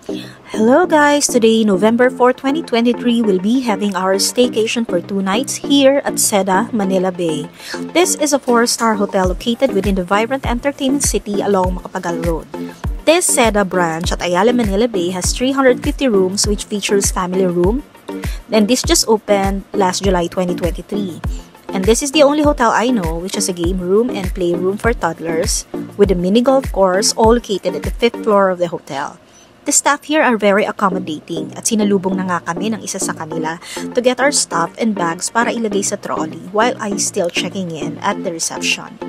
Hello guys! Today, November 4, 2023, we'll be having our staycation for 2 nights here at Seda, Manila Bay. This is a 4-star hotel located within the vibrant entertainment city along Macapagal Road. This Seda branch at Ayala Manila Bay has 350 rooms which features family room. And this just opened last July 2023. And this is the only hotel I know which has a game room and playroom for toddlers with a mini golf course all located at the 5th floor of the hotel. The staff here are very accommodating at sinalubong na nga kami ng isa sa kanila to get our stuff and bags para ilagay sa trolley while I still checking in at the reception.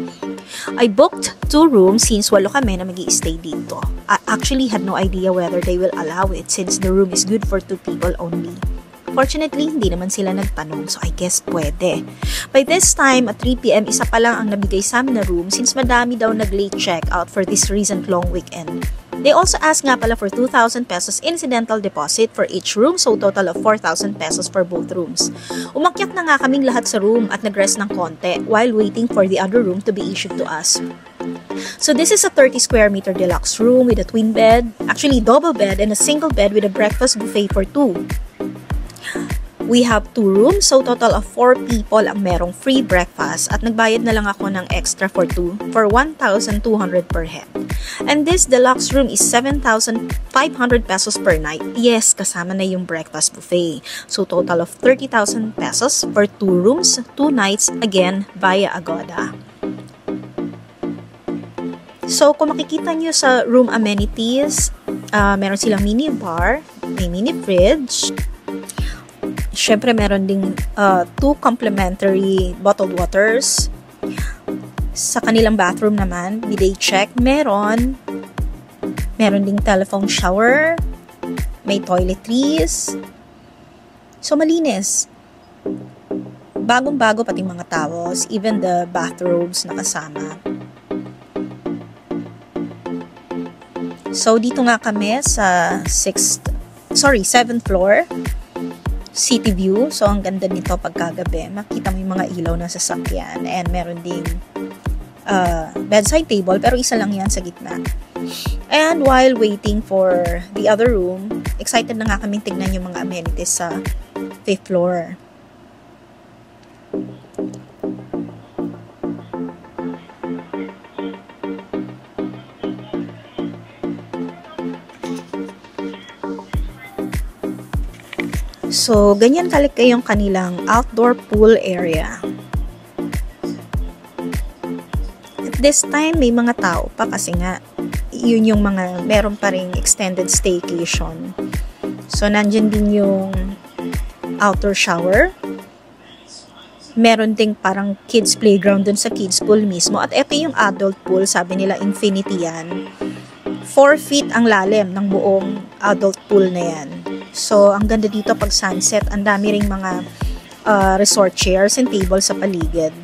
I booked 2 rooms since walo kami na mag-i-stay dito. I actually had no idea whether they will allow it since the room is good for 2 people only. Fortunately, hindi naman sila nagtanong, so I guess pwede. By this time, at 3 PM, isa pa lang ang nabigay sa amin na room since madami daw nag-late check-out for this recent long weekend. They also asked nga pala for 2,000 pesos incidental deposit for each room, so total of 4,000 pesos for both rooms. Umakyat na nga kaming lahat sa room at nag-rest ng konti while waiting for the other room to be issued to us. So this is a 30 square meter deluxe room with a twin bed, actually double bed and a single bed with a breakfast buffet for 2. We have 2 rooms, so total of 4 people ang merong free breakfast at nagbayad na lang ako ng extra for 2 for 1,200 per head. And this deluxe room is 7,500 pesos per night. Yes, kasama na yung breakfast buffet. So total of 30,000 pesos for 2 rooms, 2 nights, again via Agoda. So kung makikita nyo sa room amenities, meron silang mini bar, may mini fridge. Siyempre, meron ding 2 complimentary bottled waters. Sa kanilang bathroom naman, bidet check, meron ding telephone shower, may toiletries. So, malinis. Bagong-bago pati mga towels, even the bathrobes na kasama. So, dito nga kami sa 7th floor. City view. So, ang ganda nito pagkagabi. Makita mo yung mga ilaw ng sasakyan. And meron ding bedside table. Pero isa lang yan sa gitna. And while waiting for the other room, excited na nga kaming tignan yung mga amenities sa 5th floor. So, ganyan kalaki yung kanilang outdoor pool area. At this time, may mga tao pa kasi nga, yun yung mga, meron pa ring extended staycation. So, nandyan din yung outdoor shower. Meron ding parang kids playground dun sa kids pool mismo. At ito yung adult pool, sabi nila infinity yan. 4 feet ang lalim ng buong adult pool na yan. So, ang ganda dito pag sunset, ang dami ring mga resort chairs and tables sa paligid.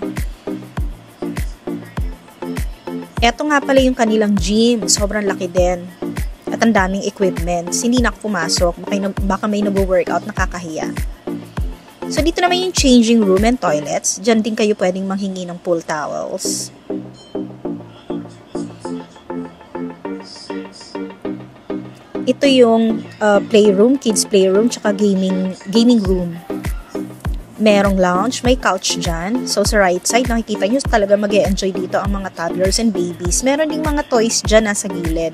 Eto nga pala yung kanilang gym, sobrang laki din. At ang daming equipments, hindi na ako pumasok, baka may nag-workout, nakakahiya. So, dito naman yung changing room and toilets. Diyan din kayo pwedeng manghingi ng pool towels. Ito yung playroom, kids playroom, tsaka gaming room. Merong lounge, may couch dyan. So, sa right side, nakikita nyo talaga mag-e-enjoy dito ang mga toddlers and babies. Meron ding mga toys dyan nasa gilid.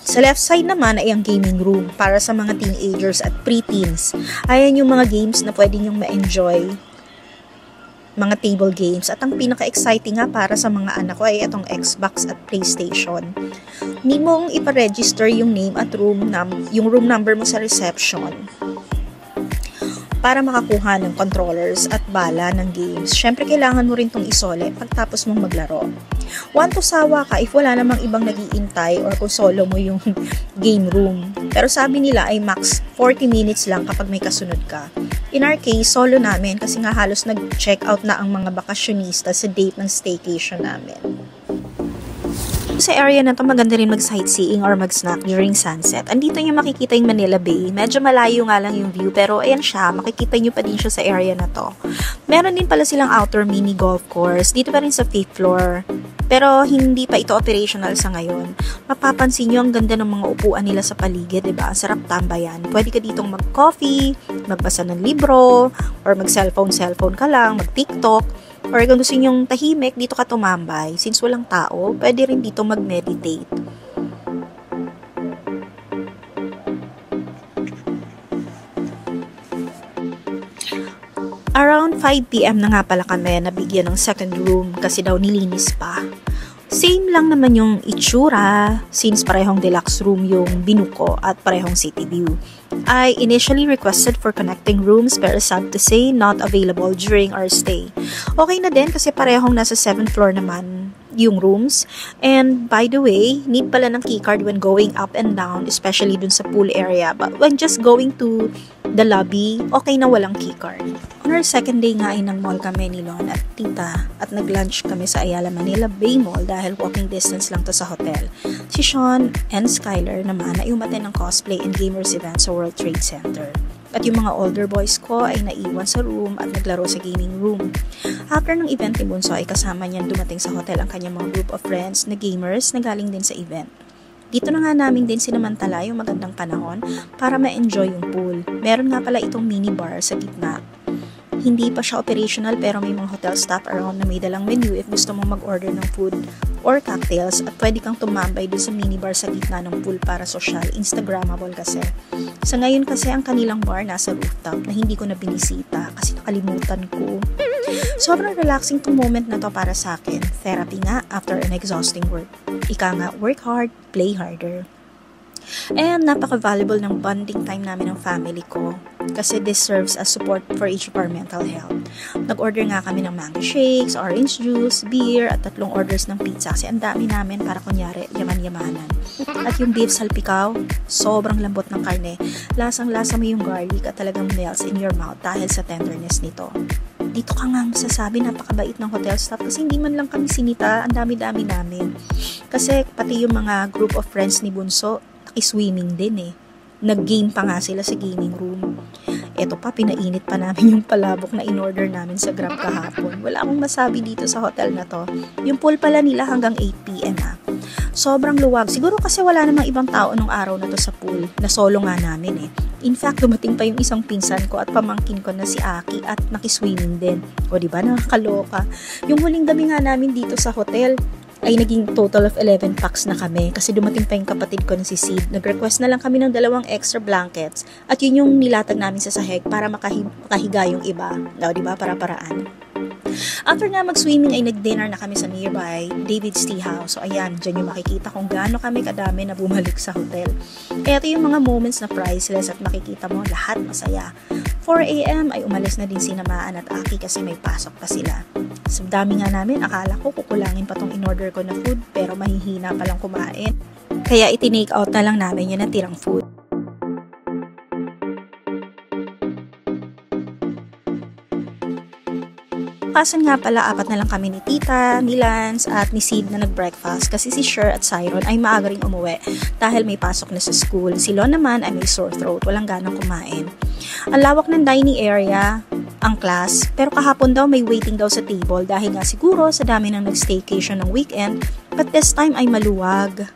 Sa left side naman ay ang gaming room para sa mga teenagers at pre-teens. Ayan yung mga games na pwede nyong ma-enjoy. Mga table games. At ang pinaka-exciting nga para sa mga anak ko ay itong Xbox at PlayStation. Hindi mong iparegister yung name at yung room number mo sa reception para makakuha ng controllers at bala ng games. Syempre, kailangan mo rin itong isole pagtapos mong maglaro. Want to sawa ka if wala namang ibang nag-iintay or kung solo mo yung game room. Pero sabi nila ay max 40 minutes lang kapag may kasunod ka. In our case, solo namin kasi nga halos nag-check out na ang mga bakasyonista sa date ng staycation namin. Sa area na to, maganda rin mag-sightseeing or mag-snack during sunset. Andito nyo makikita yung Manila Bay. Medyo malayo nga lang yung view, pero ayan siya, makikita nyo pa din siya sa area na to. Meron din pala silang outdoor mini golf course. Dito pa rin sa 5th floor. Pero hindi pa ito operational sa ngayon. Mapapansin nyo ang ganda ng mga upuan nila sa paligid, diba? Ang sarap tambayan. Pwede ka ditong mag-coffee, magbasa ng libro, or mag-cellphone ka lang, mag-TikTok, or kung gusto nyong tahimik, dito ka tumambay. Since walang tao, pwede rin dito mag-meditate. Around 5 PM na nga pala kami nabigyan ng second room kasi daw nilinis pa. Same lang naman yung itsura since parehong deluxe room yung binuko at parehong city view. I initially requested for connecting rooms pero sad to say not available during our stay. Okay na din kasi parehong nasa 7th floor naman yung rooms. And by the way, need pala ng keycard when going up and down, especially dun sa pool area. But when just going to the lobby, okay na walang keycard. On our second day nga ay nang mall kami ni Lon at Tita at nag-lunch kami sa Ayala Manila Bay Mall dahil walking distance lang to sa hotel. Si Sean and Skylar naman ay umattend ng cosplay and gamers event sa World Trade Center. At yung mga older boys ko ay naiwan sa room at naglaro sa gaming room. After ng event ni Bunso ay kasama niyan dumating sa hotel ang kanyang mga group of friends na gamers na galing din sa event. Dito na nga namin din sinamantala yung magandang panahon para ma-enjoy yung pool. Meron nga pala itong mini bar sa gitna. Hindi pa siya operational pero may mga hotel staff around na may dalang menu if gusto mong mag-order ng food or cocktails at pwede kang tumambay dun sa minibar sa gitna ng pool para social, Instagrammable kasi. Sa ngayon kasi ang kanilang bar nasa rooftop na hindi ko na binisita kasi nakalimutan ko. Sobrang relaxing tong moment na to para sa akin. Therapy nga after an exhausting work. Ika nga, work hard, play harder. And napaka-valuable ng bonding time namin ng family ko kasi this serves as support for each of our mental health. Nag-order nga kami ng mango shakes, orange juice, beer, at 3 orders ng pizza kasi ang dami namin para kunyari yaman-yamanan. At yung beef salpikaw, sobrang lambot ng karne. Lasang-lasa mo yung garlic at talagang melts in your mouth dahil sa tenderness nito. Dito ka nga masasabi napakabait ng hotel staff kasi hindi man lang kami sinita, ang dami-dami namin. Kasi pati yung mga group of friends ni Bunso, swimming din eh. Nag-game pa nga sila sa gaming room. Eto pa, pinainit pa namin yung palabok na in-order namin sa Grab kahapon. Wala akong masabi dito sa hotel na to. Yung pool pala nila hanggang 8 PM ah. Sobrang luwag. Siguro kasi wala namang ibang tao nung araw na to sa pool. Na solo nga namin eh. In fact, dumating pa yung isang pinsan ko at pamangkin ko na si Aki at nakiswimming din. O diba, nakakaloka. Yung huling gabi nga namin dito sa hotel, ay naging total of 11 packs na kami kasi dumating pa yung kapatid ko na si Sid. Nag-request na lang kami ng 2 extra blankets at yun yung nilatag namin sa sahig para makahiga yung iba. O, diba? Para-paraan. After nga mag-swimming ay nag-dinner na kami sa nearby David's Tea House. So ayan, dyan yung makikita kung gaano kami kadami na bumalik sa hotel. Ito yung mga moments na priceless at makikita mo lahat masaya. 4 AM ay umalis na din si Namaan at Aki kasi may pasok pa sila. Sa dami nga namin, akala ko kukulangin pa tong in-order ko na food pero mahihina palang kumain. Kaya itinake out na lang namin yung natirang food. Kasan nga pala, 4 na lang kami ni Tita, ni Lance, at ni Sid na nag-breakfast kasi si Sher at Siron ay maaga ring umuwi dahil may pasok na sa school. Si Lon naman ay may sore throat, walang ganang kumain. Ang lawak ng dining area, ang class, pero kahapon daw may waiting daw sa table dahil nga siguro sa dami ng nag-staycation ng weekend, but this time ay maluwag.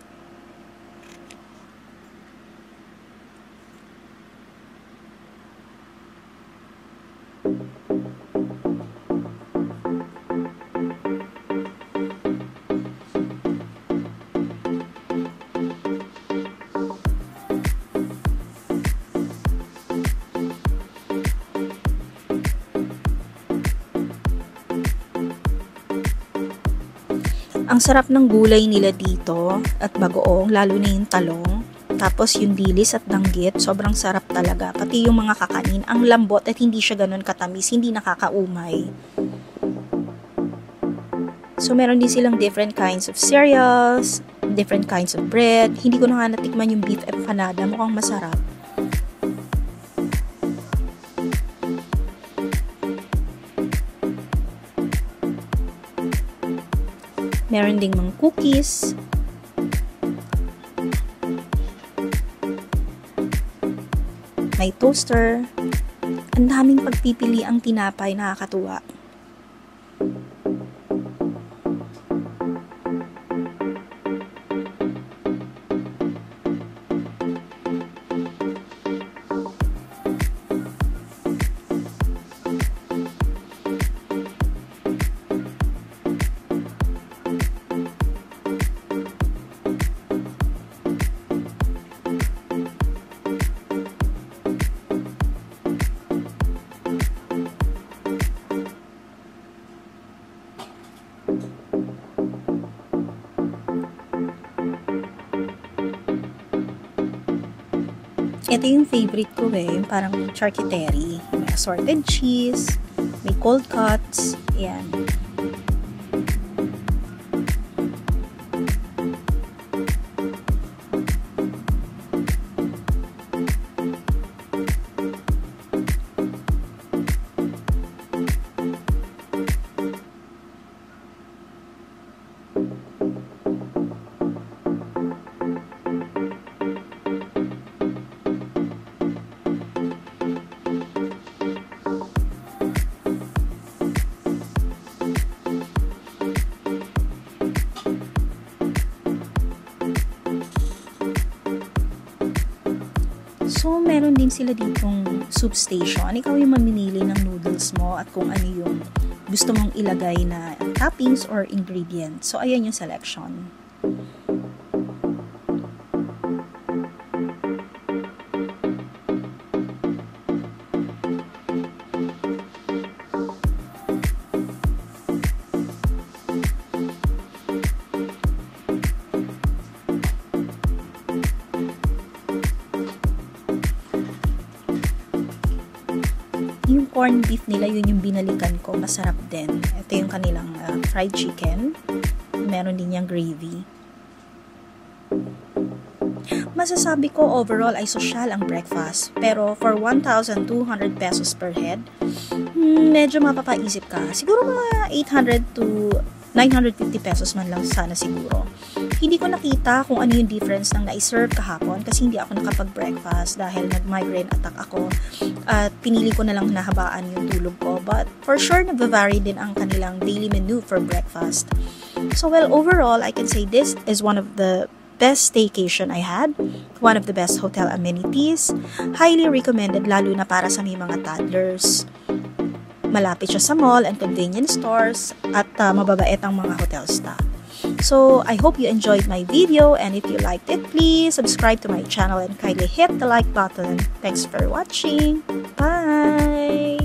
Ang sarap ng gulay nila dito at bagoong, lalo na yung talong. Tapos yung dilis at danggit, sobrang sarap talaga. Pati yung mga kakanin, ang lambot at hindi siya ganun katamis, hindi nakakaumay. So meron din silang different kinds of cereals, different kinds of bread. Hindi ko na nga natikman yung beef empanada, mukhang masarap. Meron ding mga cookies. May toaster. Ang daming pagpipili ang tinapay, nakakatuwa. Ito yung favorite ko yung parang charcuterie. May assorted cheese, may cold cuts, yan. So, meron din sila ditong soup station. Ikaw yung mamimili ng noodles mo at kung ano yung gusto mong ilagay na toppings or ingredients. So, ayan yung selection. Yung corned beef nila, yun yung binalikan ko. Masarap din. Ito yung kanilang fried chicken. Meron din yung gravy. Masasabi ko overall ay sosyal ang breakfast. Pero for 1,200 pesos per head, medyo mapapaisip ka. Siguro mga 800 to 950 pesos man lang sana siguro. Hindi ko nakita kung ano yung difference ng naiserve kahapon kasi hindi ako nakapag-breakfast dahil nag-migraine attack ako at pinili ko na lang nahabaan yung tulog ko. But for sure, nag-vary din ang kanilang daily menu for breakfast. So well, overall, I can say this is one of the best staycation I had. One of the best hotel amenities. Highly recommended lalo na para sa may mga toddlers. Malapit siya sa mall and convenience stores at mababait ang mga hotel staff. So, I hope you enjoyed my video, and if you liked it, please subscribe to my channel and kindly hit the like button. Thanks for watching. Bye!